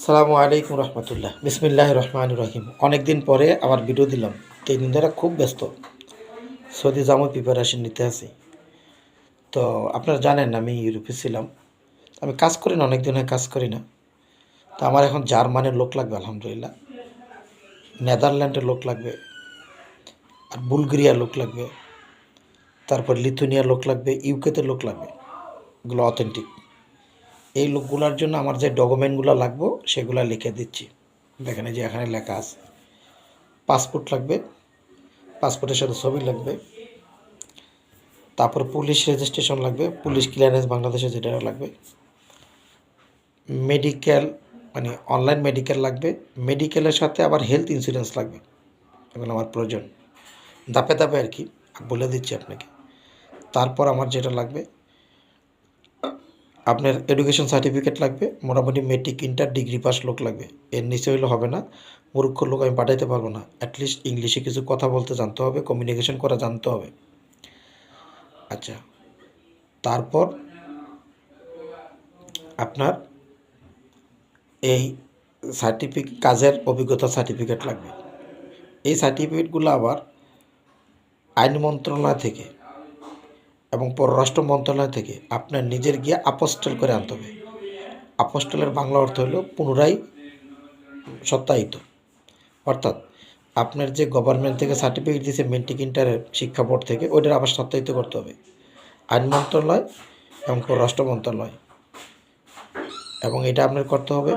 সালামু আলাইকুম রহমতুল্লাহ। বিসমিল্লাহ রহমান রহিম। অনেক দিন পরে আবার ভিডিও দিলাম। 3 দিন ধরে খুব ব্যস্ত, সৌদি যাওয়ার প্রিপারেশন নিতে আছি। তো আপনারা জানেন আমি ইউরোপে ছিলাম। আমি কাজ করি না, অনেক দিন হয় কাজ করি না। তো আমার এখন জার্মানের লোক লাগবে, আলহামদুলিল্লাহ। নেদারল্যান্ডের লোক লাগবে, আর বুলগেরিয়ার লোক লাগবে, তারপর লিথুনিয়ার লোক লাগবে, ইউকেতে লোক লাগবে। এগুলো অথেন্টিক। এই লোকগুলোর জন্য আমার যে ডকুমেন্টগুলো লাগবে সেগুলো লিখে দিচ্ছি। দেখেন এই যে এখানে লেখা আছে। পাসপোর্ট লাগবে, পাসপোর্টের সাথে ছবি লাগবে, তারপর পুলিশ রেজিস্ট্রেশন লাগবে, পুলিশ ক্লিয়ারেন্স বাংলাদেশে যেটা লাগবে, মেডিকেল মানে অনলাইন মেডিকেল লাগবে, মেডিকেলের সাথে আবার হেলথ ইন্স্যুরেন্স লাগবে। এগুলো আমার প্রয়োজন, ধাপে ধাপে আর কি বলে দিচ্ছি আপনাকে। তারপর আমার যেটা লাগবে, আপনার এডুকেশন সার্টিফিকেট লাগবে, মোটামুটি মেট্রিক ইন্টার ডিগ্রি পাস লোক লাগবে। এর নিচে হইলে হবে না, মূর্খ লোক আমি পাঠাইতে পারবো না। অ্যাটলিস্ট ইংলিশে কিছু কথা বলতে জানতে হবে, কমিউনিকেশন করা জানতে হবে। আচ্ছা, তারপর আপনার এই কাজের অভিজ্ঞতা সার্টিফিকেট লাগবে। এই সার্টিফিকেটগুলো আবার আইন মন্ত্রণালয় থেকে এবং পররাষ্ট্র মন্ত্রণালয় থেকে আপনার নিজের গিয়ে আপস্টেল করে আনতে হবে। আপস্টেলের বাংলা অর্থ হলো পুনরায় সত্যায়িত। অর্থাৎ আপনার যে গভর্নমেন্ট থেকে সার্টিফিকেট দিয়েছে মেট্রিক ইন্টারের শিক্ষা বোর্ড থেকে, ওইটার আবার সত্যায়িত করতে হবে আইন মন্ত্রণালয় এবং পররাষ্ট্র মন্ত্রণালয়। এবং এটা আপনার করতে হবে।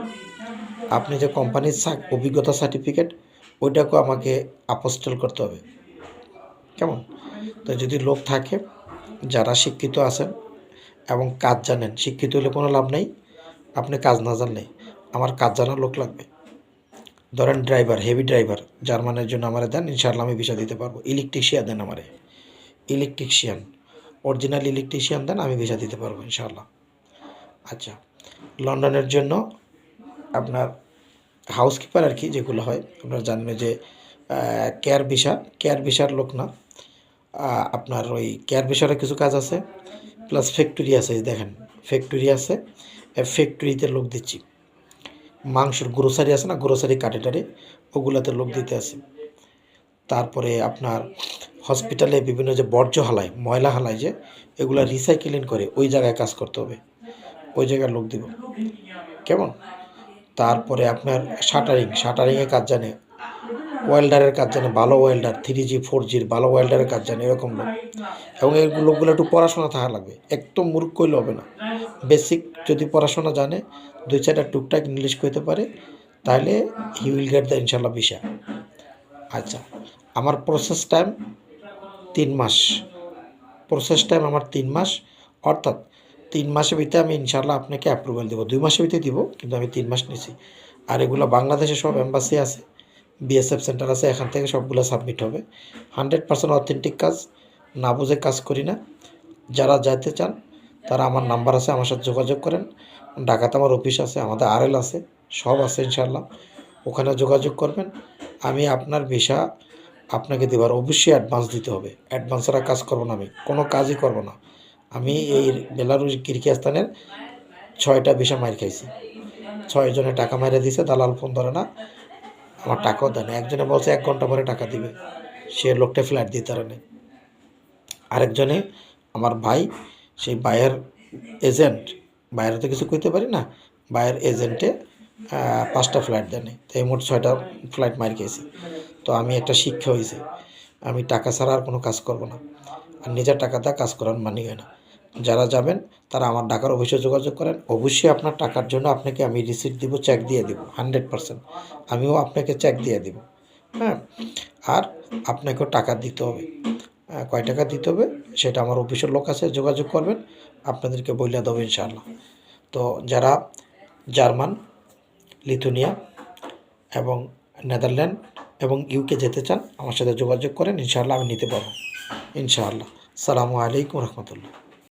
আপনি যে কোম্পানির অভিজ্ঞতা সার্টিফিকেট, ওইটাকেও আমাকে আপস্টেল করতে হবে। কেমন? তো যদি লোক থাকে যারা শিক্ষিত আছেন এবং কাজ জানেন, শিক্ষিত হলে কোনো লাভ নেই, আপনি কাজ না জানলে, আমার কাজ জানার লোক লাগবে। ধরেন ড্রাইভার, হেভি ড্রাইভার জার্মানের জন্য আমারে দেন, ইনশাআল্লাহ আমি ভিসা দিতে পারবো। ইলেকট্রিশিয়ান দেন আমারে, ইলেকট্রিশিয়ান, অরিজিনাল ইলেকট্রিশিয়ান দেন, আমি ভিসা দিতে পারবো ইনশাআল্লাহ। আচ্ছা, লন্ডনের জন্য আপনার হাউসকিপার আর কি যেগুলো হয়, আপনারা জানবেন যে কেয়ার ভিসার লোক না, আপনার ওই কেয়ার ভিসারে কিছু কাজ আছে, প্লাস ফ্যাক্টরি আছে। দেখেন ফ্যাক্টরি আছে, ফ্যাক্টরিতে লোক দিচ্ছি। মাংসের গ্রোসারি আছে না, গ্রোসারি কাটে ওগুলাতে লোক দিতে আছে। তারপরে আপনার হসপিটালে বিভিন্ন যে বর্জ্য হালায়, ময়লা হালায়, যে এগুলো রিসাইকেলিং করে, ওই জায়গায় কাজ করতে হবে, ওই জায়গায় লোক দিব। কেমন? তারপরে আপনার শাটারিংয়ের কাজ জানে, ওয়েল্ডারের কাজ জানে, ভালো ওয়েল্ডার, 3G 4Gর ভালো ওয়েল্ডারের কাজ জানে, এরকম লোক। এবং এই লোকগুলো একটু পড়াশোনা থাকা লাগবে, একদম মূর্খ হইলে হবে না। বেসিক যদি পড়াশোনা জানে, 2-4টা টুকটাক ইংলিশ কইতে পারে, তাহলে হি উইল গেট দ্য ইনশাল্লাহ ভিসা। আচ্ছা, আমার প্রসেস টাইম 3 মাস। প্রসেস টাইম আমার 3 মাস, অর্থাৎ 3 মাসের ভিতরে আমি ইনশাল্লাহ আপনাকে অ্যাপ্রুভাল দেবো। 2 মাসের ভিতরে দিব, কিন্তু আমি 3 মাস নিয়েছি। আর এগুলো বাংলাদেশে সব এম্বাসি আছে, বিএসএফ সেন্টার আছে, এখান থেকে সবগুলো সাবমিট হবে। 100% অথেন্টিক কাজ, না বুঝে কাজ করি না। যারা যাইতে চান তারা আমার নাম্বার আছে, আমার সাথে যোগাযোগ করেন। ঢাকাতে আমার অফিস আছে, আমাদের আরএল আছে, সব আছে ইনশাল্লাহ। ওখানে যোগাযোগ করবেন, আমি আপনার ভিসা আপনাকে দেবার। অবশ্যই অ্যাডভান্স দিতে হবে, অ্যাডভান্স ছাড়া কাজ করবো না, আমি কোনো কাজই করবো না। আমি এই বেলারুস কিরগিজস্তানের 6টা ভিসা মার খাইছি, 6 জনে টাকা মাইরে দিছে, দালাল ফোন ধরে না, আমার টাকাও দেয় না। একজনে বলছে 1 ঘন্টা পরে টাকা দিবে, সে লোকটা ফ্ল্যাট দিতে পারে না। আরেকজনে আমার ভাই, সেই ভাইয়ের এজেন্ট, বাইরে তো কিছু কইতে পারি না, ভাইয়ের এজেন্টে 5টা ফ্লাইট দেয়নি, তো এই মোট 6টা ফ্লাইট মার খেয়েছি। তো আমি একটা শিক্ষা হয়েছে, আমি টাকা ছাড়া আর কোনো কাজ করব না, আর নিজের টাকা দিয়ে কাজ করার মানি হয় না। যারা যাবেন তারা আমার ঢাকার অফিসে যোগাযোগ করেন। অবশ্যই আপনার টাকার জন্য আপনাকে আমি রিসিট দিব, চেক দিয়ে দিব 100%। আমিও আপনাকে চেক দিয়ে দিব, হ্যাঁ। আর আপনাকেও টাকা দিতে হবে, কয় টাকা দিতে হবে সেটা আমার অফিসের লোক আছে, যোগাযোগ করবেন, আপনাদেরকে বইলা দেবো ইনশাআল্লাহ। তো যারা জার্মান, লিথুনিয়া এবং নেদারল্যান্ড এবং ইউকে যেতে চান, আমার সাথে যোগাযোগ করেন, ইনশাআল্লাহ আমি নিতে পারবো ইনশাআল্লাহ। আসসালামু আলাইকুম রহমতুল্লাহ।